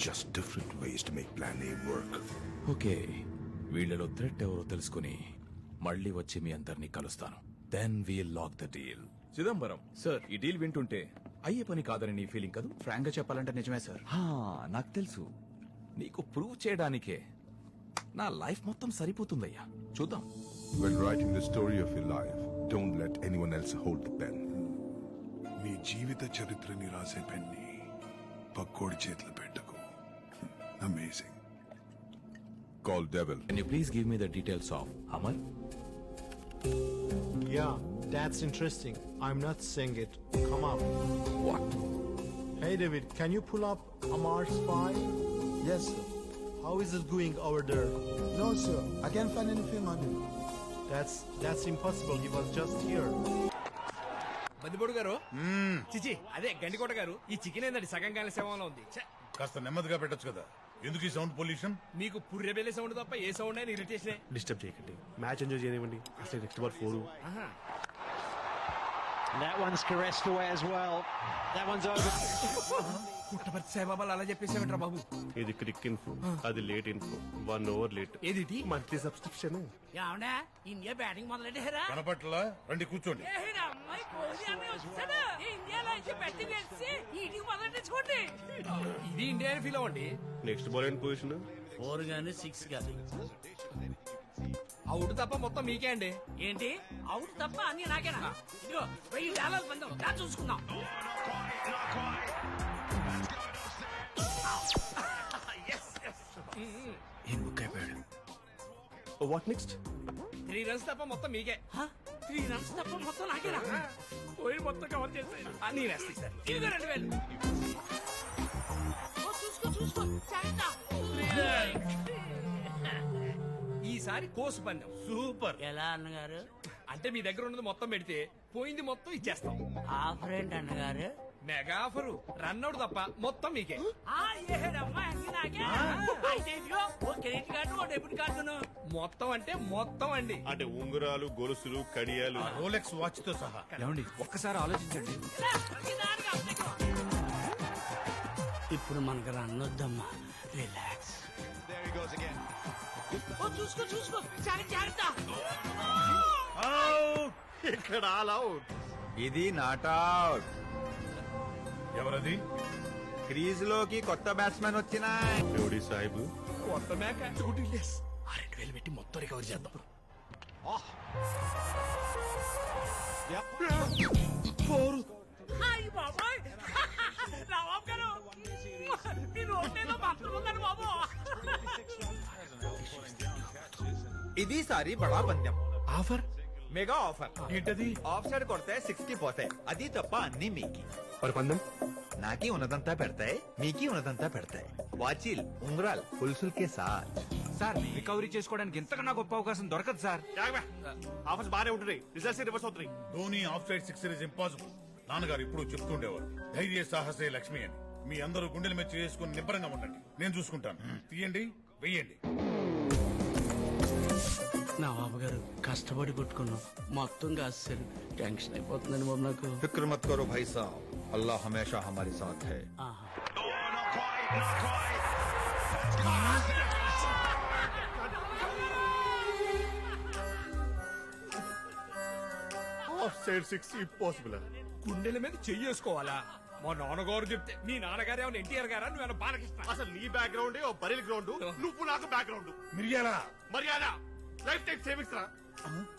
just different ways to make plan A work. Okay, వీళ్ళలో threat ఎవరో తెలుసుకుని మళ్ళీ వచ్చి మీ అందరినీ కలుస్తాను. Then we'll lock the deal. Chidambaram sir, ఈ డీల్ వింటుంటే అయ్యే పని కాదని నీ ఫీలింగ్ కదా? ఫ్రాంక్ గా చెప్పాలంటే నిజమే సార్. నాకు తెలుసు. నీకు ప్రూవ్ చేయడానికే నా లైఫ్ మొత్తం సరిపోతుందయ్యా. చూద్దాం. When writing the story of your life, don't let anyone else hold the pen. మీ జీవిత చరిత్రని రాసే పెన్ని పక్కోడి చేతిలో పెట్టకు. Amazing. Call Devil. Can you please give me the details of Amar? Yeah, that's interesting. I'm not saying it. Come up. What? Hey David, can you pull up Amar's file? Yes, sir. How is it going over there? No, sir. I can't find any film on him. That's impossible. He was just here. బందిపోడు గారు, చిచి అదే గండికోట గారు, ఈ chicken ఏందండి సగం కాల శవంలో ఉంది. ఛే, కాస్త నెమ్మదిగా పెట్టొచ్చు కదా. ఎందుకు ఈ సౌండ్ పొల్యూషన్? మీకు పుర్రెబెల్లి సౌండ్ తప్ప ఏ సౌండ్ అయినా ఇరిటేషన్. డిస్టర్బ్ చేయకండి, మ్యాచ్ ఎంజాయ్ చేయనివ్వండి. అసలు next ball 4. That one's caressed away as well. That one's over. Puttaparthi సాయిబాబాలు అలా చెప్పేసామంటారా బాబు? ఇది క్రిక్ ఇన్ఫో, అది లేట్ ఇన్ఫో. 1 over late. ఏది మంత్లీ సబ్స్క్రిప్షన్. ఏమండే ఇండియా బ్యాటింగ్ మొదలెట్టారా? కనపట్లా? రండి కూర్చోండి. అమ్మాయి కోహ్లీ అమ్మాయి వచ్చాడు. ఇండియాలో అయితే బ్యాటింగ్ వేసి ఈటింగ్ మొదలెట్టుకోండి. ఇది ఇండియా ఫీల్ అవ్వండి. నెక్స్ట్ బాల్ ఏంటి పొజిషన్? 4 గానీ 6 గానీ. అవుట్ తప్ప మొత్తం మీకే అండి. ఏంటి అవుట్ తప్ప అన్ని నాకేనా? ఇదిగో $1000 పందం దా చూసుకుందాం. ఏం బుక్ అయిపోయాడు. What next? 3 రన్స్ తప్ప మొత్తం మీకే. 3 రన్స్ తప్ప మొత్తం నాకేనా? పోయి మొత్తం కవర్ చేస్తాయి. అన్ని వేస్తాయి సార్. ఇదిగో 2000. చూసుకో చూసుకో చాటా. ఈసారి కోసు పందెం సూపర్. ఎలా అన్నగారు? అంటే మీ దగ్గర ఉన్నది మొత్తం పెడితే పోయింది మొత్తం ఇచ్చేస్తాం. ఆఫర్ ఏంటి అన్నగారు? Mega offer. రన్అట్ తప్ప మొత్తం మీకే. క్రెడిట్ కార్డు డెబిట్ కార్డును మొత్తం అంటే మొత్తం అండి. అంటే ఉంగరాలు, గొలుసులు, కడియాలు, రోలెక్స్ వాచ్ తో సహా. ఏమండి ఒక్కసారి ఆలోచించండి. ఇప్పుడు మనకు రన్ వద్దమ్మా, రిలాక్స్. చూసుకో చూసుకో చాలా జాగ్రత్త. ఇక్కడ ఆల్ అవుట్. ఇది నాట్ అవుట్. ఎవరది? క్రీజ్ లోకి కొత్త బ్యాట్స్మెన్ వచ్చినా. ఎవడి సాహిబ్? కొత్త మేక 2000 పెట్టి మొత్తం రికవర్ చేద్దాం. ఇది సారి బడా పందెం. Offer mega offer. ఏంటది? ఆఫ్ సైడ్ కొడితే 60 పోతాయి. అది తప్ప అన్ని మీకి. మరి పందెం? నాకి ఉన్నదంతా పెడతాయి, మీకి ఉన్నదంతా పెడతాయి. వాచిల్, ఉంగరాల్, పులుసులకే సార్. సార్ రికవరీ చేసుకోవడానికి ఇంతకన్నా గొప్ప అవకాశం దొరకదు సార్. ఆఫర్స్ బాగానే ఉంటున్నాయి, రిజల్ట్స్ రివర్స్ అవుతున్నాయి. Dhoni of side 6 is impossible. నాన్నగారు ఇప్పుడు చెప్తుండేవారు, ధైర్య సాహసే లక్ష్మి అని. మీ అందరూ గుండెల మీద చేసుకుని నిబ్బరంగా ఉండండి, నేను చూసుకుంటాను. తీయండి, వెయ్యండి. నవాబు గారు కష్టపడి కొట్టుకున్నాం, మొత్తం కాస్తారు. టెన్షన్ అయిపోతుందని బాబు నాకు. ఫిక్ర్ మత్ కరో భాయ్ సాబ్, అల్లాహ్ హమేషా హమారే సాథ్ హై. Of side 6 impossible. గుండెల మీద చెయ్యేసుకోవాలా? మా నాన్నగారు చెప్తే. మీ నాన్నగారు ఏమైనా ఎన్టీఆర్ గారా? నువ్వేమైనా బాలకృష్ణ? అసలు నీ బ్యాక్గ్రౌండ్ బరిల్ గ్రౌండ్, నువ్వు నాకు బ్యాక్గ్రౌండ్. మిర్యాల మర్యాద లైఫ్ టైం సేవింగ్స్ రా.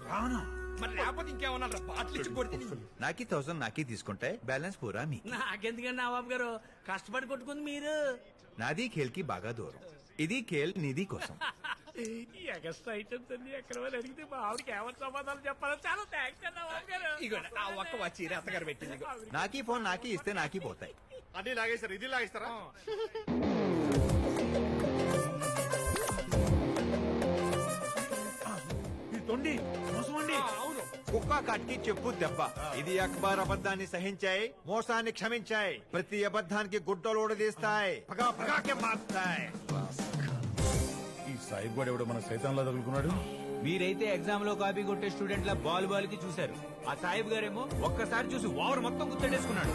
రానా? మరి లేకపోతే ఇంకేమన్నా బాటిల్ ఇచ్చి కొడితే నాకి 1000 నాకి తీసుకుంటే బ్యాలెన్స్ పూరా మీ. నాకెందుకండి నవాబు గారు, కష్టపడి కొట్టుకుంది మీరు. నాది ఖేల్ కి బాగా దూరం, ఇది ఖేల్ నిధి కోసం. ఎక్స్ట్రా ఐటమ్స్ అన్ని ఎక్కడ వాళ్ళు అడిగితే మా ఆవిడకి ఏమని సమాధానం చెప్పాలో. చాలా థ్యాంక్స్ అండి నవాబు గారు. ఇగో ఆ ఒక్క వచ్చి అత్తగారు పెట్టింది. ఇగో. నాకి ఫోన్ నాకి ఇస్తే నాకి పోతాయి. అన్ని లాగేస్తారు, ఇది లాగేస్తారా? తొండి మోసమండి. అవును. కుక్క కట్టి చెప్పు దెబ్బ. ఇది అక్బర్ అబద్ధాన్ని సహించాయి, మోసాన్ని క్షమించాయి, ప్రతి అబద్ధానికి గుడ్డలు ఊడదీస్తాయి, పగా పగాకే మార్తాయి. ఈ సాయిబ్ గారు ఎవడో మన సైతాన్లా తగులుకున్నాడు. మీరైతే ఎగ్జామ్ లో కాపీ కొట్టే స్టూడెంట్ లా బాల్ కి చూశారు. ఆ సాహిబ్ గారేమో ఒక్కసారి చూసి ఓవర్ మొత్తం గుర్తెట్టేసుకున్నాడు.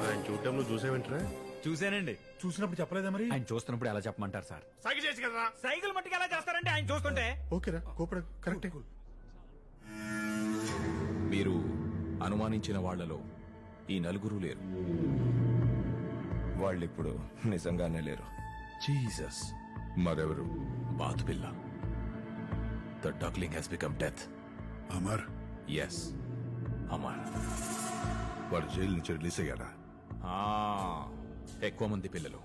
ఆయన ఐటమ్ నువ్వు చూసావేంట్రా? చూసానండి. చూసినప్పుడు చెప్పలేదా మరి? ఆయన చూస్తున్నప్పుడు ఎలా చెప్పమంటారు సార్? సైకిల్ చేసి కదరా సైకిల్ మట్టుకు ఎలా చేస్తారంటే ఆయన చూస్తుంటే. ఓకేరా కోపడ కరెక్టే. మీరు అనుమానించిన వాళ్లలో ఈ నలుగురు లేరు. వాళ్ళిప్పుడు నిజంగానే లేరు. జీసస్. మరెవరు? బాతుపిల్ల. The duckling he's become death. Amar yes, Amar. వాడు జైలు నుంచి రిలీజ్ అయ్యాడా? ఎక్కువ మంది పిల్లలు,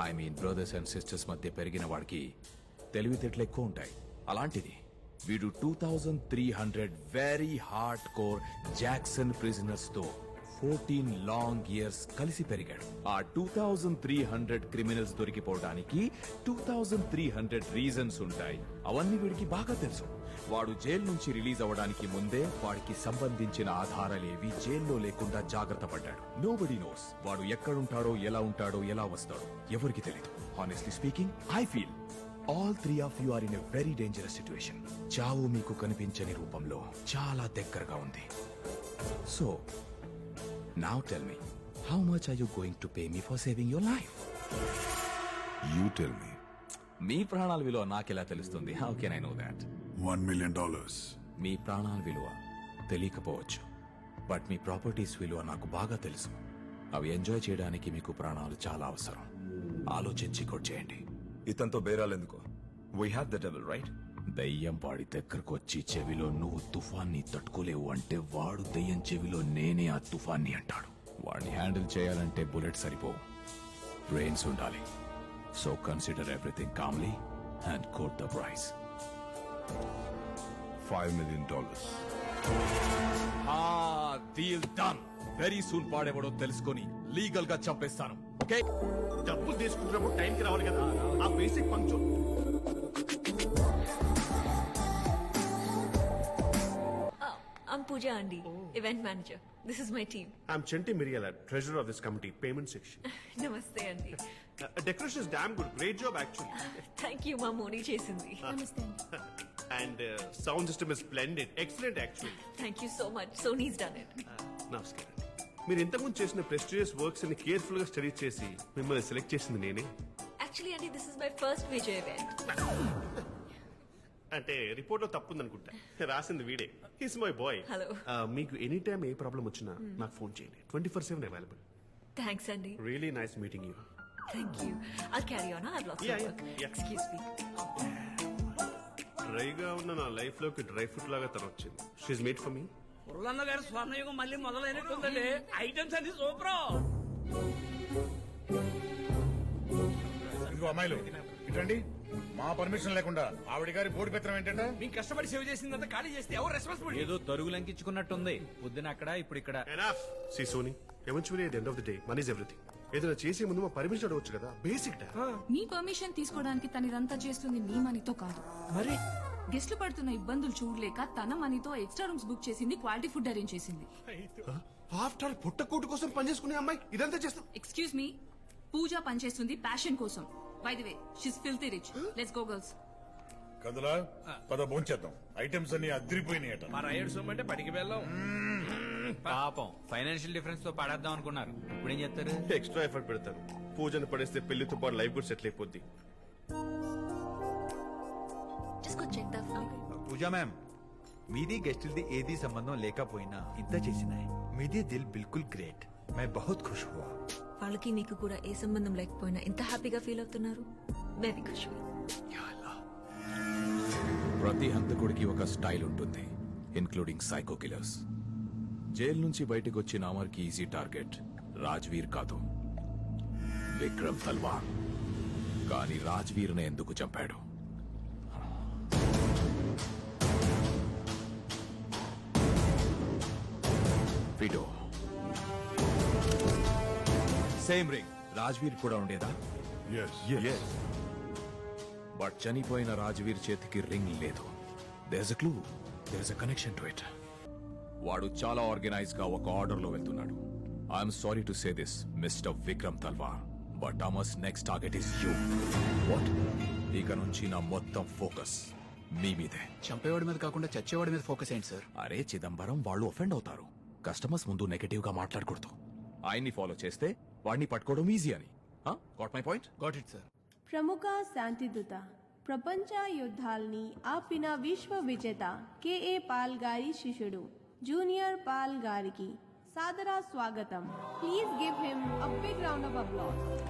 I mean brothers and sisters మధ్య పెరిగిన వాడికి తెలివితేటలు ఎక్కువ ఉంటాయి. అలాంటిది వీడు 2300 very hardcore Jackson prisoners తో 14 లాంగ్ ఇయర్స్ కలిసి పెరిగాడు. ఆ 2300 క్రిమినల్స్ దొరికిపోవడానికి 2300 రీజన్స్ ఉంటాయి. అవన్నీ వీడికి బాగా తెలుసు. వాడు జైలు నుంచి రిలీజ్ అవ్వడానికి ముందే వాడికి సంబంధించిన ఆధారాలేవి జైల్లో లేకుండా జాగ్రత్త పడ్డాడు. నోబడీ నోస్ వాడు ఎక్కడుంటాడో, ఎలా ఉంటాడో, ఎలా వస్తాడో ఎవరికి తెలియదు. Honestly speaking, I feel all 3 of you are in a very dangerous situation. చావు మీకు కనిపించని రూపంలో చాలా దగ్గరగా ఉంది. So, now tell me, how much are you going to pay me for saving your life? You tell me. మీ ప్రాణాల విలువ నాకెలా తెలుస్తుంది? How can I know that? $1 million. మీ ప్రాణాల విలువ తెలియకపోవచ్చు, బట్ మీ ప్రాపర్టీస్ విలువ నాకు బాగా తెలుసు. అవి ఎంజాయ్ చేయడానికి మీకు ప్రాణాలు చాలా అవసరం. ఆలోచించి కొట్టేయండి. ఇతనితో బేరాలెందుకు? We have the double right. దయ్యం వాడి దగ్గరకు వచ్చి చెవిలో నువ్వు తుఫాన్ని తట్టుకోలేవు అంటే వాడు దయ్యం చెవిలో నేనే ఆ తుఫాన్ని అంటాడు. వాడిని హ్యాండిల్ చేయాలంటే బుల్లెట్ సరిపో, బ్రెయిన్స్ ఉండాలి. So consider everything calmly and quote the price. $5 million. Deal done. Very soon పాడేవాడో తెలుసుకొని లీగల్ గా చంపేస్తాను. ఓకే, డబ్బులు తీసుకుంటున్నప్పుడు టైంకి రావాలి కదా, ఆ basic punctual. I'm Pooja Andi, event manager. This is my team. I'm Chenty Miriala, treasurer of this committee, payment section. Namaste Andi. Decoration is damn good, great job actually. Thank you, ma Moni chesindi. Namaste Andi. And sound system is splendid, excellent actually. Thank you so much. Sony's done it. నమస్కారం. మీరు ఇంతకుముందు చేసిన prestigious works ని careful గా study చేసి మిమ్మల్ని select చేసింది నేనే. Actually, Andi, this is my first major event. అంటే రిపోర్ట్ లో తప్పుంది అనుకుంటా, రాసింది వీడే. His my boy. Hello. మీకు ఎనీ టైం ఏ ప్రాబ్లం వచ్చినా నాకు ఫోన్ చేయండి. 24/7 available. Thanks, Andi. Really nice meeting you. Thank you. I'll carry on. I have lots Yeah, of yeah, work. yeah. Excuse me. డ్రైగా ఉన్న నా లైఫ్ లోకి dry fruit లాగా తను వచ్చింది. She made for me. Pullanna garu స్వర్ణయుగం మళ్ళీ మొదలైనట్టుందండి. ఐటమ్స్ అన్ని సూపర్. ఇదిగో అమ్మాయిలు ఇటండి. మా పర్మిషన్ లేకుండా ఆవిడ గారి బోర్డు పెత్తనం ఏంటంటే? మీకు కష్టపడి సేవ్ చేసిందంతా ఖాళీ చేస్తే ఎవరు రెస్పాన్సిబిలిటీ? ఏదో తరుగు లంకించుకున్నట్టుంది. పొద్దున అక్కడ, ఇప్పుడు ఇక్కడ. Enough. See sonny, eventually at the end of the day money is everything. ఏదైనా చేసే ముందు మా పర్మిషన్ అడగొచ్చు కదా, బేసిక్ డా. మీ పర్మిషన్ తీసుకోవడానికి తను ఇదంతా చేస్తుంది మీ మనీతో కాదు. మరి గెస్ట్లు పడుతున్న ఇబ్బందులు చూడలేక తన మనీతో ఎక్స్ట్రా రూమ్స్ బుక్ చేసింది, క్వాలిటీ ఫుడ్ అరేంజ్ చేసింది. ఆఫ్టర్ ఆల్ పుట్టకూటు కోసం పనిచేసుకునే అమ్మాయి ఇదంతా చేస్తాం. ఎక్స్క్యూజ్ మీ, పూజ పనిచేస్తుంది ప్యాషన్ కోసం. By the way, she's filthy rich. Let's go girls. కందులా పద భోంచేద్దాం. ఐటమ్స్ అన్ని అదిరిపోయినాయట. మా రైడ్ సొమ్ము అంటే పడికి వెళ్ళాం. పాపం ఫైనాన్షియల్ డిఫరెన్స్ తో పడేద్దాం అనుకున్నారు. ఇప్పుడు ఏం చేస్తారు? ఎక్స్ట్రా ఎఫర్ట్ పెడతారు. పూజను పడేస్తే పెళ్లితో పాటు లైఫ్ కూడా సెటిల్ అయిపోద్ది. Just go check that file. Pooja ma'am, మీది గెస్టులది ఏది సంబంధం లేకపోయినా ఇంత చేసినాయి. మీది దిల్ బిల్కుల్ గ్రేట్. మై బహుత్ ఖుష్ హువా. వాళ్ళకి మీకు కూడా ఏ సంబంధం లేకపోయినా ఎంత హ్యాపీగా ఫీల్ అవుతున్నారు. మేబీ ఖుషి. ప్రతి హంతకుడికి ఒక స్టైల్ ఉంటుంది, ఇన్క్లూడింగ్ సైకో కిల్లర్స్. జైలు నుంచి బయటకు వచ్చిన అమర్కి ఈజీ టార్గెట్ రాజ్వీర్ కాదు, విక్రమ్ తల్వార్. కానీ రాజ్వీర్ని ఎందుకు చంపాడు? ఫిడో సేమ్ రింగ్ రాజ్వీర్ కూడా ఉండేదా? Yes. బట్ చనిపోయిన రాజ్వీర్ చేతికి రింగ్ లేదు. There's a clue, there's a connection to it. వాడు చాలా ఆర్గనైజ్ గా ఒక ఆర్డర్ లో వెళ్తున్నాడు. I'm sorry to say this mister Vikram Talwar, but Amar's next target is you. What? ఇక నుంచి నా మొత్తం ఫోకస్ మీ మీదే. చంపేవాడి మీద కాకుండా చచ్చేవాడి మీద ఫోకస్ ఏంటి సార్? అరే చిదంబరం, వాళ్ళు ఒఫెండ్ అవుతారు. కస్టమర్స్ ముందు నెగటివ్ గా మాట్లాడకూడదు. ఆయన్ని ఫాలో చేస్తే వాడిని పట్టుకోవడం ఈజీ అని got my point? Got it, sir. ప్రముఖ శాంతిదూత ప్రపంచ యుద్ధాల్ని ఆపిన విశ్వ విజేత కెఏ పాల్ గారి శిష్యుడు జూనియర్ పాల్ గారికి సాదర స్వాగతం. Please give him a big round of applause.